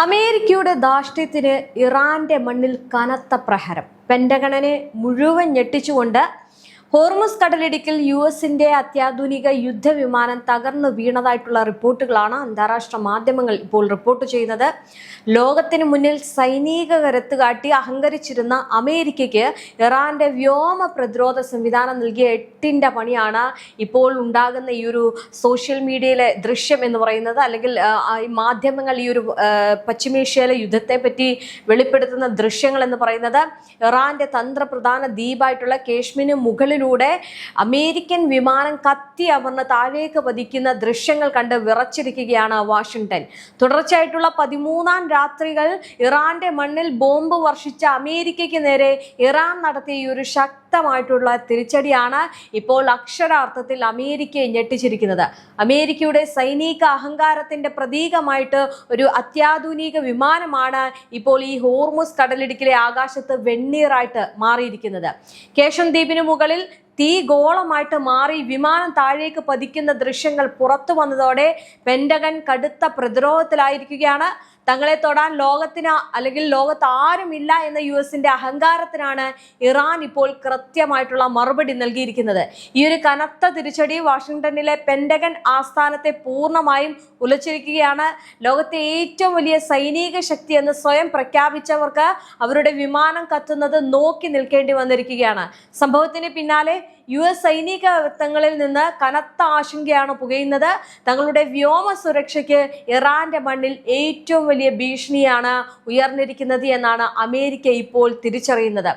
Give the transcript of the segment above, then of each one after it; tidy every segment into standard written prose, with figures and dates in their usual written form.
അമേരിക്കയുടെ ധാർഷ്ട്യത്തിന് ഇറാന്റെ മണ്ണിൽ കനത്ത പ്രഹരം. പെന്റഗണിനെ മുഴുവൻ ഞെട്ടിച്ചുകൊണ്ട് ഹോർമുസ് കടലിടുക്കിൽ യുഎസിന്റെ അത്യാധുനിക യുദ്ധവിമാനം തകർന്നു വീണതായിട്ടുള്ള റിപ്പോർട്ടുകളാണ് അന്താരാഷ്ട്ര മാധ്യമങ്ങൾ ഇപ്പോൾ റിപ്പോർട്ട് ചെയ്യുന്നത്. ലോകത്തിന് മുന്നിൽ സൈനിക കരുത്ത് കാട്ടി അഹങ്കരിച്ചിരുന്ന അമേരിക്കയ്ക്ക് ഇറാന്റെ വ്യോമ പ്രതിരോധ സംവിധാനം നൽകിയ എട്ടിന്റെ പണിയാണ് ഇപ്പോൾ ഉണ്ടാകുന്ന ഈ ഒരു സോഷ്യൽ മീഡിയയിലെ ദൃശ്യം എന്ന് പറയുന്നത്. അല്ലെങ്കിൽ ഈ മാധ്യമങ്ങൾ ഈ ഒരു പശ്ചിമേഷ്യയിലെ യുദ്ധത്തെ പറ്റി വെളിപ്പെടുത്തുന്ന ദൃശ്യങ്ങൾ എന്ന് പറയുന്നത് ഇറാന്റെ തന്ത്രപ്രധാന ദ്വീപായിട്ടുള്ള കേശ്മീരിന് മുകളിൽ അമേരിക്കൻ വിമാനം കത്തി അമർന്ന് താഴേക്ക് പതിക്കുന്ന ദൃശ്യങ്ങൾ കണ്ട് വിറച്ചിരിക്കുകയാണ് വാഷിംഗ്ടൺ. തുടർച്ചയായിട്ടുള്ള 13 രാത്രികൾ ഇറാന്റെ മണ്ണിൽ ബോംബ് വർഷിച്ച അമേരിക്കയ്ക്ക് നേരെ ഇറാൻ നടത്തിയ ഈ ഒരു ശക്തമായിട്ടുള്ള തിരിച്ചടിയാണ് ഇപ്പോൾ അക്ഷരാർത്ഥത്തിൽ അമേരിക്കയെ ഞെട്ടിച്ചിരിക്കുന്നത്. അമേരിക്കയുടെ സൈനിക അഹങ്കാരത്തിന്റെ പ്രതീകമായിട്ട് ഒരു അത്യാധുനിക വിമാനമാണ് ഇപ്പോൾ ഈ ഹോർമുസ് കടലിടുക്കിലെ ആകാശത്ത് വെണ്ണീറായിട്ട് മാറിയിരിക്കുന്നത്. കേശം ദ്വീപിന് മുകളിൽ തീ ഗോളമായിട്ട് മാറി വിമാനം താഴേക്ക് പതിക്കുന്ന ദൃശ്യങ്ങൾ പുറത്തു വന്നതോടെ പെന്റഗൺ കടുത്ത പ്രതിരോധത്തിലായിരിക്കുകയാണ്. തങ്ങളെ തൊടാൻ ലോകത്ത് ആരുമില്ല എന്ന യുഎസിന്റെ അഹങ്കാരത്തിനാണ് ഇറാൻ ഇപ്പോൾ കൃത്യമായിട്ടുള്ള മറുപടി നൽകിയിരിക്കുന്നത്. ഈ ഒരു കനത്ത തിരിച്ചടി വാഷിംഗ്ടണിലെ പെന്റഗൺ ആസ്ഥാനത്തെ പൂർണ്ണമായും ഉലച്ചിരിക്കുകയാണ്. ലോകത്തെ ഏറ്റവും വലിയ സൈനിക ശക്തി എന്ന് സ്വയം പ്രഖ്യാപിച്ചവർക്ക് അവരുടെ വിമാനം കത്തുന്നത് നോക്കി നിൽക്കേണ്ടി വന്നിരിക്കുകയാണ്. സംഭവത്തിന് പിന്നാലെ യുഎസ് സൈനിക വൃത്തങ്ങളിൽ നിന്ന് കനത്ത ആശങ്കയാണ് പുകയുന്നത്. തങ്ങളുടെ വ്യോമ സുരക്ഷയ്ക്ക് ഇറാന്റെ മണ്ണിൽ ഏറ്റവും വലിയ ഭീഷണിയാണ് ഉയർന്നിരിക്കുന്നത് എന്നാണ് അമേരിക്ക ഇപ്പോൾ തിരിച്ചറിയുന്നത്.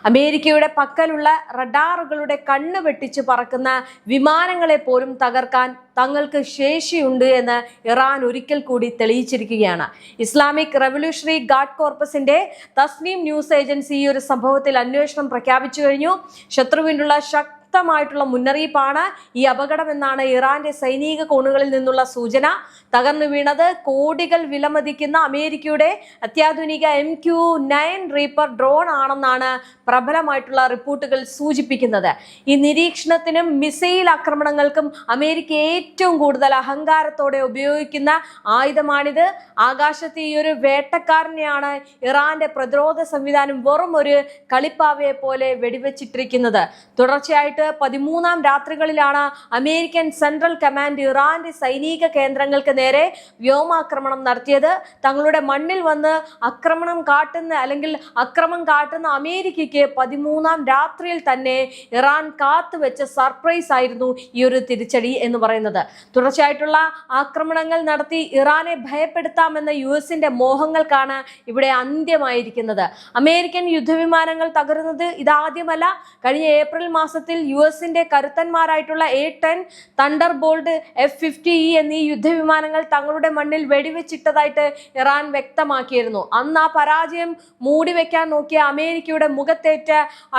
അമേരിക്കയുടെ പക്കലുള്ള റഡാറുകളുടെ കണ്ണ് വെട്ടിച്ച് പറക്കുന്ന വിമാനങ്ങളെ പോലും തകർക്കാൻ തങ്ങൾക്ക് ശേഷിയുണ്ട് എന്ന് ഇറാൻ ഒരിക്കൽ കൂടി തെളിയിച്ചിരിക്കുകയാണ്. ഇസ്ലാമിക് റവല്യൂഷണറി ഗാർഡ് കോർപ്പസിന്റെ തസ്നീം ന്യൂസ് ഏജൻസി ഈ ഒരു സംഭവത്തിൽ അന്വേഷണം പ്രഖ്യാപിച്ചു കഴിഞ്ഞു. ശത്രുവിനുള്ള ശക്തമായിട്ടുള്ള മുന്നറിയിപ്പാണ് ഈ അപകടമെന്നാണ് ഇറാന്റെ സൈനിക കോണുകളിൽ നിന്നുള്ള സൂചന. തകർന്നു വീണത് കോടികൾ വിലമതിക്കുന്ന അമേരിക്കയുടെ അത്യാധുനിക MQ-9 റീപ്പർ ഡ്രോൺ ആണെന്നാണ് പ്രബലമായിട്ടുള്ള റിപ്പോർട്ടുകൾ സൂചിപ്പിക്കുന്നത്. ഈ നിരീക്ഷണത്തിനും മിസൈൽ ആക്രമണങ്ങൾക്കും അമേരിക്ക ഏറ്റവും കൂടുതൽ അഹങ്കാരത്തോടെ ഉപയോഗിക്കുന്ന ആയുധമാണിത്. ആകാശത്ത് ഈ ഒരു വേട്ടക്കാരനെയാണ് ഇറാന്റെ പ്രതിരോധ സംവിധാനം വെറും ഒരു കളിപ്പാവയെ പോലെ വെടിവെച്ചിട്ടിരിക്കുന്നത്. തുടർച്ചയായിട്ട് 13 രാത്രികളിലാണ് അമേരിക്കൻ സെൻട്രൽ കമാൻഡ് ഇറാന്റെ സൈനിക കേന്ദ്രങ്ങൾക്ക് നേരെ വ്യോമാക്രമണം നടത്തിയത്. തങ്ങളുടെ മണ്ണിൽ വന്ന് അക്രമം കാട്ടുന്ന അമേരിക്കയ്ക്ക് 13 രാത്രിയിൽ തന്നെ ഇറാൻ കാത്തുവെച്ച സർപ്രൈസ് ആയിരുന്നു ഈ ഒരു തിരിച്ചടി എന്ന് പറയുന്നത്. തുടർച്ചയായിട്ടുള്ള ആക്രമണങ്ങൾ നടത്തി ഇറാനെ ഭയപ്പെടുത്താമെന്ന യുഎസിന്റെ മോഹങ്ങൾക്കാണ് ഇവിടെ അന്ത്യമായിരിക്കുന്നത്. അമേരിക്കൻ യുദ്ധവിമാനങ്ങൾ തകരുന്നത് ഇതാദ്യമല്ല. കഴിഞ്ഞ ഏപ്രിൽ മാസത്തിൽ യുഎസിന്റെ കരുത്തന്മാരായിട്ടുള്ള A-10 തണ്ടർബോൾട്ട് F-50E എന്നീ യുദ്ധവിമാനങ്ങൾ തങ്ങളുടെ മണ്ണിൽ വെടിവെച്ചിട്ടതായിട്ട് ഇറാൻ വ്യക്തമാക്കിയിരുന്നു. അന്ന് ആ പരാജയം മൂടിവെക്കാൻ നോക്കിയ അമേരിക്കയുടെ മുഖത്തേറ്റ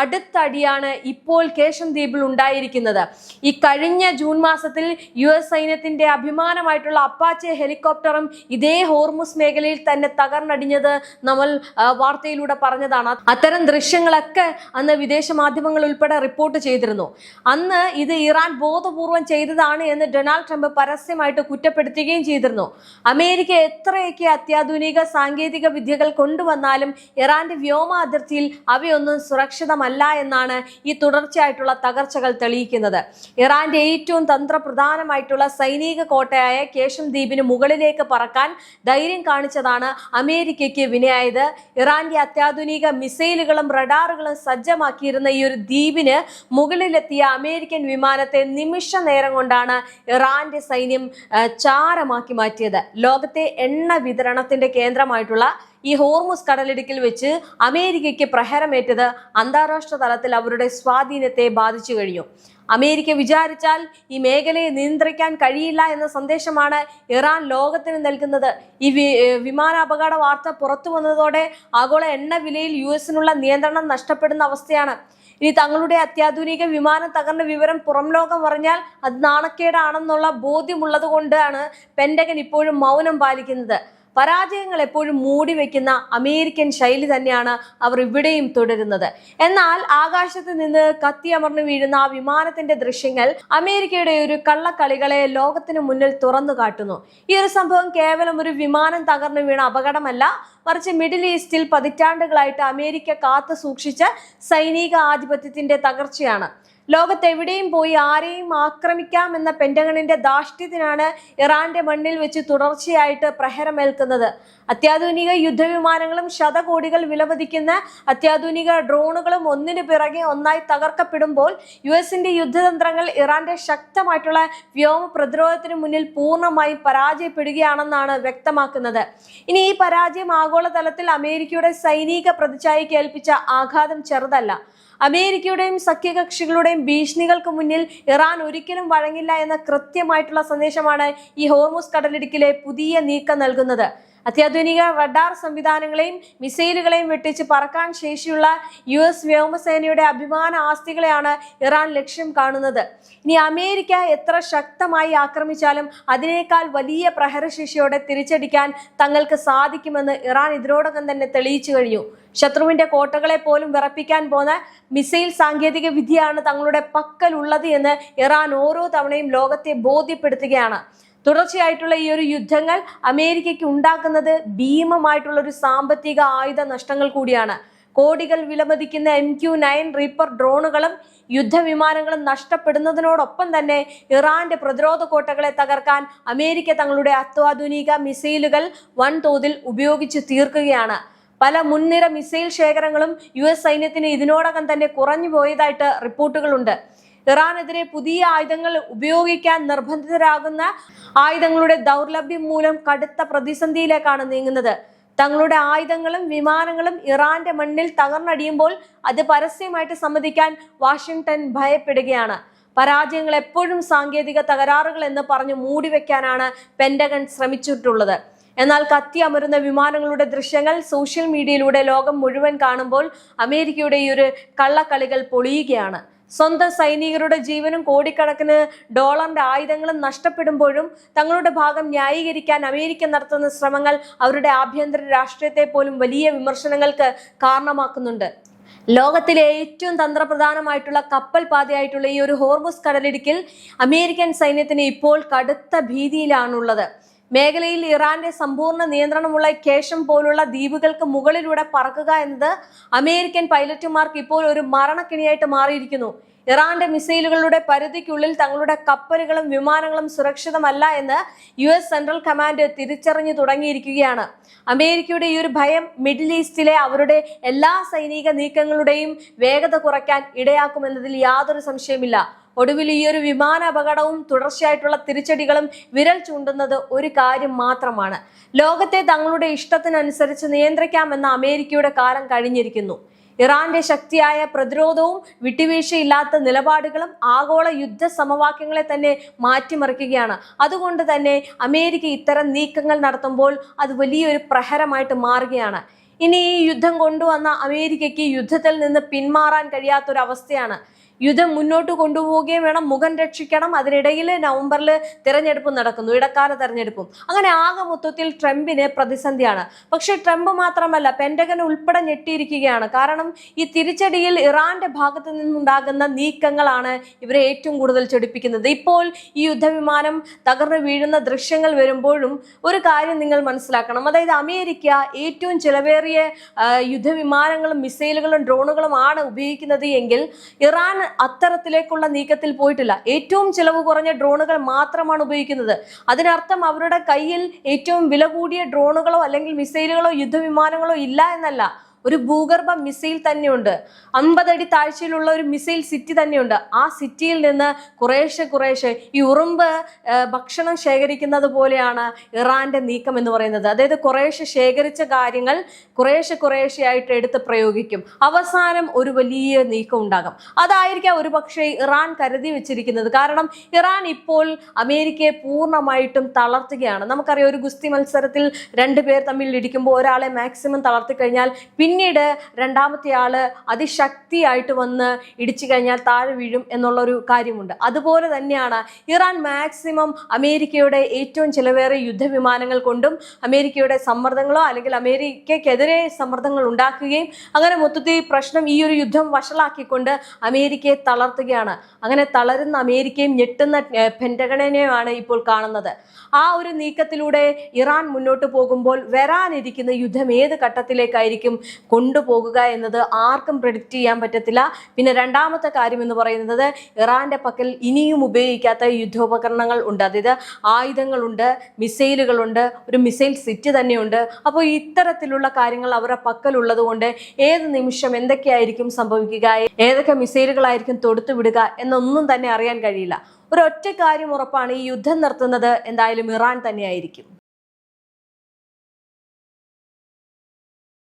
അടുത്ത അടിയാണ് ഇപ്പോൾ കേശം ദ്വീപിൽ ഉണ്ടായിരിക്കുന്നത്. ഈ കഴിഞ്ഞ ജൂൺ മാസത്തിൽ യുഎസ് സൈന്യത്തിന്റെ അഭിമാനമായിട്ടുള്ള അപ്പാച്ചെ ഹെലികോപ്റ്ററും ഇതേ ഹോർമുസ് മേഖലയിൽ തന്നെ തകർന്നടിഞ്ഞത് നമ്മൾ വാർത്തയിലൂടെ പറഞ്ഞതാണ്. അത്തരം ദൃശ്യങ്ങളൊക്കെ അന്ന് വിദേശ മാധ്യമങ്ങൾ ഉൾപ്പെടെ റിപ്പോർട്ട് ചെയ്തിരുന്നു. അന്ന് ഇത് ഇറാൻ ബോധപൂർവം ചെയ്തതാണ് എന്ന് ഡൊണാൾഡ് ട്രംപ് പരസ്യമായിട്ട് കുറ്റപ്പെടുത്തുകയും ചെയ്തിരുന്നു. അമേരിക്ക എത്രയൊക്കെ അത്യാധുനിക സാങ്കേതിക വിദ്യകൾ കൊണ്ടുവന്നാലും ഇറാന്റെ വ്യോമ അതിർത്തിയിൽ അവയൊന്നും സുരക്ഷിതമല്ല എന്നാണ് ഈ തുടർച്ചയായിട്ടുള്ള തകർച്ചകൾ തെളിയിക്കുന്നത്. ഇറാന്റെ ഏറ്റവും തന്ത്രപ്രധാനമായിട്ടുള്ള സൈനിക കോട്ടയായ കേശം ദ്വീപിന് മുകളിലേക്ക് പറക്കാൻ ധൈര്യം കാണിച്ചതാണ് അമേരിക്കയ്ക്ക് വിനയായത്. ഇറാന്റെ അത്യാധുനിക മിസൈലുകളും റഡാറുകളും സജ്ജമാക്കിയിരുന്ന ഈ ഒരു ദ്വീപിന് മുകളിലെത്തിയ അമേരിക്കൻ വിമാനത്തെ നിമിഷ നേരം കൊണ്ടാണ് ഇറാന്റെ സൈന്യം ചാരമാക്കി മാറ്റിയത്. ലോകത്തെ എണ്ണ വിതരണത്തിന്റെ കേന്ദ്രമായിട്ടുള്ള ഈ ഹോർമുസ് കടലിടുക്കിൽ വെച്ച് അമേരിക്കയ്ക്ക് പ്രഹരമേറ്റത് അന്താരാഷ്ട്ര തലത്തിൽ അവരുടെ സ്വാധീനത്തെ ബാധിച്ചു കഴിഞ്ഞു. അമേരിക്ക വിചാരിച്ചാൽ ഈ മേഖലയെ നിയന്ത്രിക്കാൻ കഴിയില്ല എന്ന സന്ദേശമാണ് ഇറാൻ ലോകത്തിന് നൽകുന്നത്. ഈ വിമാനാപകട വാർത്ത പുറത്തു വന്നതോടെ ആഗോള എണ്ണ വിലയിൽ യുഎസിനുള്ള നിയന്ത്രണം നഷ്ടപ്പെടുന്ന അവസ്ഥയാണ്. ഇനി തങ്ങളുടെ അത്യാധുനിക വിമാനം തകർന്ന വിവരം പുറം ലോകം അറിഞ്ഞാൽ അത് നാണക്കേടാണെന്നുള്ള ബോധ്യമുള്ളത് കൊണ്ടാണ് പെന്റഗൺ ഇപ്പോഴും മൗനം പാലിക്കുന്നത്. പരാജയങ്ങൾ എപ്പോഴും മൂടി വെക്കുന്ന അമേരിക്കൻ ശൈലി തന്നെയാണ് അവർ ഇവിടെയും തുടരുന്നത്. എന്നാൽ ആകാശത്ത് നിന്ന് കത്തിയമർന്നു വീഴുന്ന ആ വിമാനത്തിന്റെ ദൃശ്യങ്ങൾ അമേരിക്കയുടെ ഒരു കള്ളക്കളികളെ ലോകത്തിന് മുന്നിൽ തുറന്നു കാട്ടുന്നു. ഈ ഒരു സംഭവം കേവലം ഒരു വിമാനം തകർന്നു വീണ അപകടമല്ല, മറിച്ച് മിഡിൽ ഈസ്റ്റിൽ പതിറ്റാണ്ടുകളായിട്ട് അമേരിക്ക കാത്തു സൂക്ഷിച്ച സൈനിക ആധിപത്യത്തിന്റെ തകർച്ചയാണ്. ലോകത്തെവിടെയും പോയി ആരെയും ആക്രമിക്കാമെന്ന പെന്റഗണിന്റെ ധാർഷ്ട്യത്തിനാണ് ഇറാന്റെ മണ്ണിൽ വെച്ച് തുടർച്ചയായിട്ട് പ്രഹരമേൽക്കുന്നത്. അത്യാധുനിക യുദ്ധവിമാനങ്ങളും ശതകോടികൾ വിലമതിക്കുന്ന അത്യാധുനിക ഡ്രോണുകളും ഒന്നിനു പിറകെ ഒന്നായി തകർക്കപ്പെടുമ്പോൾ യുഎസിന്റെ യുദ്ധതന്ത്രങ്ങൾ ഇറാന്റെ ശക്തമായിട്ടുള്ള വ്യോമ പ്രതിരോധത്തിന് മുന്നിൽ പൂർണ്ണമായും പരാജയപ്പെടുകയാണെന്നാണ് വ്യക്തമാക്കുന്നത്. ഇനി ഈ പരാജയം ആഗോളതലത്തിൽ അമേരിക്കയുടെ സൈനിക പ്രതിച്ഛായയ്ക്ക് ഏൽപ്പിച്ച ആഘാതം ചെറുതല്ല. അമേരിക്കയുടെയും സഖ്യകക്ഷികളുടെയും ഭീഷണികൾക്ക് മുന്നിൽ ഇറാൻ ഒരിക്കലും വഴങ്ങില്ല എന്ന കൃത്യമായിട്ടുള്ള സന്ദേശമാണ് ഈ ഹോർമുസ് കടലിടുക്കിലെ പുതിയ നീക്കം നൽകുന്നത്. അത്യാധുനിക റഡാർ സംവിധാനങ്ങളെയും മിസൈലുകളെയും വെട്ടിച്ച് പറക്കാൻ ശേഷിയുള്ള US വ്യോമസേനയുടെ അഭിമാന ആസ്തികളെയാണ് ഇറാൻ ലക്ഷ്യം കാണുന്നത്. ഇനി അമേരിക്ക എത്ര ശക്തമായി ആക്രമിച്ചാലും അതിനേക്കാൾ വലിയ പ്രഹരശേഷിയോടെ തിരിച്ചടിക്കാൻ തങ്ങൾക്ക് സാധിക്കുമെന്ന് ഇറാൻ ഇതിനോടകം തന്നെ തെളിയിച്ചു കഴിഞ്ഞു. ശത്രുവിന്റെ കോട്ടകളെ പോലും വിറപ്പിക്കാൻ പോകുന്ന മിസൈൽ സാങ്കേതിക വിദ്യയാണ് തങ്ങളുടെ പക്കലുള്ളത് എന്ന് ഇറാൻ ഓരോ തവണയും ലോകത്തെ ബോധ്യപ്പെടുത്തുകയാണ്. തുടർച്ചയായിട്ടുള്ള ഈ ഒരു യുദ്ധങ്ങൾ അമേരിക്കയ്ക്ക് ഉണ്ടാക്കുന്നത് ഭീമമായിട്ടുള്ള ഒരു സാമ്പത്തിക ആയുധ നഷ്ടങ്ങൾ കൂടിയാണ്. കോടികൾ വിലമതിക്കുന്ന MQ-9 റീപ്പർ ഡ്രോണുകളും യുദ്ധവിമാനങ്ങളും നഷ്ടപ്പെടുന്നതിനോടൊപ്പം തന്നെ ഇറാന്റെ പ്രതിരോധ കോട്ടകളെ തകർക്കാൻ അമേരിക്ക തങ്ങളുടെ അത്യാധുനിക മിസൈലുകൾ വൻതോതിൽ ഉപയോഗിച്ച് തീർക്കുകയാണ്. പല മുൻനിര മിസൈൽ ശേഖരങ്ങളും US സൈന്യത്തിന് ഇതിനോടകം തന്നെ കുറഞ്ഞു പോയതായിട്ട് റിപ്പോർട്ടുകളുണ്ട്. ഇറാനെതിരെ പുതിയ ആയുധങ്ങൾ ഉപയോഗിക്കാൻ നിർബന്ധിതരാകുന്ന ആയുധങ്ങളുടെ ദൗർലഭ്യം മൂലം കടുത്ത പ്രതിസന്ധിയിലേക്കാണ് നീങ്ങുന്നത്. തങ്ങളുടെ ആയുധങ്ങളും വിമാനങ്ങളും ഇറാന്റെ മണ്ണിൽ തകർന്നടിയുമ്പോൾ അത് പരസ്യമായിട്ട് സമ്മതിക്കാൻ വാഷിംഗ്ടൺ ഭയപ്പെടുകയാണ്. പരാജയങ്ങൾ എപ്പോഴും സാങ്കേതിക തകരാറുകൾ എന്ന് പറഞ്ഞു മൂടിവെക്കാനാണ് പെന്റഗൺ ശ്രമിച്ചിട്ടുള്ളത്. എന്നാൽ കത്തി അമരുന്ന വിമാനങ്ങളുടെ ദൃശ്യങ്ങൾ സോഷ്യൽ മീഡിയയിലൂടെ ലോകം മുഴുവൻ കാണുമ്പോൾ അമേരിക്കയുടെ ഈ ഒരു കള്ളക്കളികൾ പൊളിയുകയാണ്. സ്വന്തം സൈനികരുടെ ജീവനും കോടിക്കണക്കിന് ഡോളറിന്റെ ആയുധങ്ങളും നഷ്ടപ്പെടുമ്പോഴും തങ്ങളുടെ ഭാഗം ന്യായീകരിക്കാൻ അമേരിക്ക നടത്തുന്ന ശ്രമങ്ങൾ അവരുടെ ആഭ്യന്തര രാഷ്ട്രീയത്തെ പോലും വലിയ വിമർശനങ്ങൾക്ക് കാരണമാക്കുന്നുണ്ട്. ലോകത്തിലെ ഏറ്റവും തന്ത്രപ്രധാനമായിട്ടുള്ള കപ്പൽ പാതയായിട്ടുള്ള ഈ ഒരു ഹോർമുസ് കടലിടുക്കിൽ അമേരിക്കൻ സൈന്യത്തിന് ഇപ്പോൾ കടുത്ത ഭീതിയിലാണുള്ളത്. മേഖലയിൽ ഇറാന്റെ സമ്പൂർണ്ണ നിയന്ത്രണമുള്ള കേഷം പോലുള്ള ദ്വീപുകൾക്ക് മുകളിലൂടെ പറക്കുക എന്നത് അമേരിക്കൻ പൈലറ്റുമാർക്ക് ഇപ്പോൾ ഒരു മരണക്കിണിയായിട്ട് മാറിയിരിക്കുന്നു. ഇറാന്റെ മിസൈലുകളുടെ പരിധിക്കുള്ളിൽ തങ്ങളുടെ കപ്പലുകളും വിമാനങ്ങളും സുരക്ഷിതമല്ല എന്ന് US സെൻട്രൽ കമാൻഡ് തിരിച്ചറിഞ്ഞു തുടങ്ങിയിരിക്കുകയാണ്. അമേരിക്കയുടെ ഈ ഒരു ഭയം മിഡിൽ ഈസ്റ്റിലെ അവരുടെ എല്ലാ സൈനിക നീക്കങ്ങളുടെയും വേഗത കുറയ്ക്കാൻ ഇടയാക്കുമെന്നതിൽ യാതൊരു സംശയമില്ല. ഒടുവിൽ ഈ ഒരു വിമാന അപകടവും തുടർച്ചയായിട്ടുള്ള തിരിച്ചടികളും വിരൽ ചൂണ്ടുന്നത് ഒരു കാര്യം മാത്രമാണ്: ലോകത്തെ തങ്ങളുടെ ഇഷ്ടത്തിനനുസരിച്ച് നിയന്ത്രിക്കാമെന്ന അമേരിക്കയുടെ കാലം കഴിഞ്ഞിരിക്കുന്നു. ഇറാന്റെ ശക്തിയായ പ്രതിരോധവും വിട്ടുവീഴ്ചയില്ലാത്ത നിലപാടുകളും ആഗോള യുദ്ധ സമവാക്യങ്ങളെ തന്നെ മാറ്റിമറിക്കുകയാണ്. അതുകൊണ്ട് തന്നെ അമേരിക്ക ഇത്തരം നീക്കങ്ങൾ നടത്തുമ്പോൾ അത് വലിയൊരു പ്രഹരമായിട്ട് മാറുകയാണ്. ഇനി ഈ യുദ്ധം കൊണ്ടുവന്ന അമേരിക്കയ്ക്ക് യുദ്ധത്തിൽ നിന്ന് പിന്മാറാൻ കഴിയാത്തൊരവസ്ഥയാണ്. യുദ്ധം മുന്നോട്ട് കൊണ്ടുപോവുകയും വേണം, മുഖം രക്ഷിക്കണം. അതിനിടയിൽ നവംബറിൽ തിരഞ്ഞെടുപ്പ് നടക്കുന്നു, ഇടക്കാല തെരഞ്ഞെടുപ്പും. അങ്ങനെ ആകെ മൊത്തത്തിൽ ട്രംപിന് പ്രതിസന്ധിയാണ്. പക്ഷെ ട്രംപ് മാത്രമല്ല, പെന്റഗൺ ഉൾപ്പെടെ ഞെട്ടിയിരിക്കുകയാണ്. കാരണം ഈ തിരിച്ചടിയിൽ ഇറാന്റെ ഭാഗത്ത് നിന്നുണ്ടാകുന്ന നീക്കങ്ങളാണ് ഇവരെ ഏറ്റവും കൂടുതൽ ചൊടിപ്പിക്കുന്നത്. ഇപ്പോൾ ഈ യുദ്ധവിമാനം തകർന്നു വീഴുന്ന ദൃശ്യങ്ങൾ വരുമ്പോഴും ഒരു കാര്യം നിങ്ങൾ മനസ്സിലാക്കണം. അതായത് അമേരിക്ക ഏറ്റവും ചിലവേറിയ യുദ്ധവിമാനങ്ങളും മിസൈലുകളും ഡ്രോണുകളും ആണ് ഉപയോഗിക്കുന്നത് എങ്കിൽ ഇറാൻ അത്തരത്തിലേക്കുള്ള നീക്കത്തിൽ പോയിട്ടില്ല. ഏറ്റവും ചിലവ് കുറഞ്ഞ ഡ്രോണുകൾ മാത്രമാണ് ഉപയോഗിക്കുന്നത്. അതിനർത്ഥം അവരുടെ കയ്യിൽ ഏറ്റവും വില കൂടിയ ഡ്രോണുകളോ അല്ലെങ്കിൽ മിസൈലുകളോ യുദ്ധവിമാനങ്ങളോ ഇല്ല എന്നല്ല. ഒരു ഭൂഗർഭ മിസൈൽ തന്നെയുണ്ട്. 50 അടി താഴ്ചയിലുള്ള ഒരു മിസൈൽ സിറ്റി തന്നെയുണ്ട്. ആ സിറ്റിയിൽ നിന്ന് കുറേശ്ശെ ഈ ഉറുമ്പ് ഭക്ഷണം ശേഖരിക്കുന്നത് പോലെയാണ് ഇറാന്റെ നീക്കം എന്ന് പറയുന്നത്. അതായത് കുറേശ്ശെ ശേഖരിച്ച കാര്യങ്ങൾ കുറേശ്ശെയായിട്ട് എടുത്ത് പ്രയോഗിക്കും. അവസാനം ഒരു വലിയ നീക്കം ഉണ്ടാകും. അതായിരിക്കാം ഒരു പക്ഷേ ഇറാൻ കരുതി വെച്ചിരിക്കുന്നത്. കാരണം ഇറാൻ ഇപ്പോൾ അമേരിക്കയെ പൂർണ്ണമായിട്ടും തളർത്തുകയാണ്. നമുക്കറിയാം, ഒരു ഗുസ്തി മത്സരത്തിൽ 2 പേർ തമ്മിൽ ഇടിക്കുമ്പോൾ ഒരാളെ മാക്സിമം തളർത്തി കഴിഞ്ഞാൽ പിന്നീട് രണ്ടാമത്തെ ആള് അതിശക്തിയായിട്ട് വന്ന് ഇടിച്ചു കഴിഞ്ഞാൽ താഴെ വീഴും എന്നുള്ളൊരു കാര്യമുണ്ട്. അതുപോലെ തന്നെയാണ് ഇറാൻ മാക്സിമം അമേരിക്കയുടെ ഏറ്റവും ചിലവേറിയ യുദ്ധവിമാനങ്ങൾ കൊണ്ടും അമേരിക്കയുടെ സമ്മർദ്ദങ്ങളോ അല്ലെങ്കിൽ അമേരിക്കക്കെതിരെ സമ്മർദ്ദങ്ങൾ ഉണ്ടാക്കുകയും അങ്ങനെ മൊത്തത്തിൽ പ്രശ്നം ഈ ഒരു യുദ്ധം വഷളാക്കിക്കൊണ്ട് അമേരിക്കയെ തളർത്തുകയാണ്. അങ്ങനെ തളരുന്ന അമേരിക്കയും ഞെട്ടുന്ന പെന്റഗണിനെയുമാണ് ഇപ്പോൾ കാണുന്നത്. ആ ഒരു നീക്കത്തിലൂടെ ഇറാൻ മുന്നോട്ട് പോകുമ്പോൾ വരാനിരിക്കുന്ന യുദ്ധം ഏത് ഘട്ടത്തിലേക്കായിരിക്കും കൊണ്ടുപോകുക എന്നത് ആർക്കും പ്രെഡിക്റ്റ് ചെയ്യാൻ പറ്റത്തില്ല. പിന്നെ രണ്ടാമത്തെ കാര്യം എന്ന് പറയുന്നത് ഇറാന്റെ പക്കൽ ഇനിയും ഉപയോഗിക്കാത്ത യുദ്ധോപകരണങ്ങൾ ഉണ്ട്. അതായത് ആയുധങ്ങളുണ്ട്, മിസൈലുകളുണ്ട്, ഒരു മിസൈൽ സിറ്റി തന്നെയുണ്ട്. അപ്പോൾ ഇത്തരത്തിലുള്ള കാര്യങ്ങൾ അവരുടെ പക്കലുള്ളത് കൊണ്ട് ഏത് നിമിഷം എന്തൊക്കെയായിരിക്കും സംഭവിക്കുക, ഏതൊക്കെ മിസൈലുകളായിരിക്കും തൊടുത്തുവിടുക എന്നൊന്നും തന്നെ അറിയാൻ കഴിയില്ല. ഒരൊറ്റ കാര്യം ഉറപ്പാണ്, ഈ യുദ്ധം നിർത്തുന്നത് എന്തായാലും ഇറാൻ തന്നെയായിരിക്കും.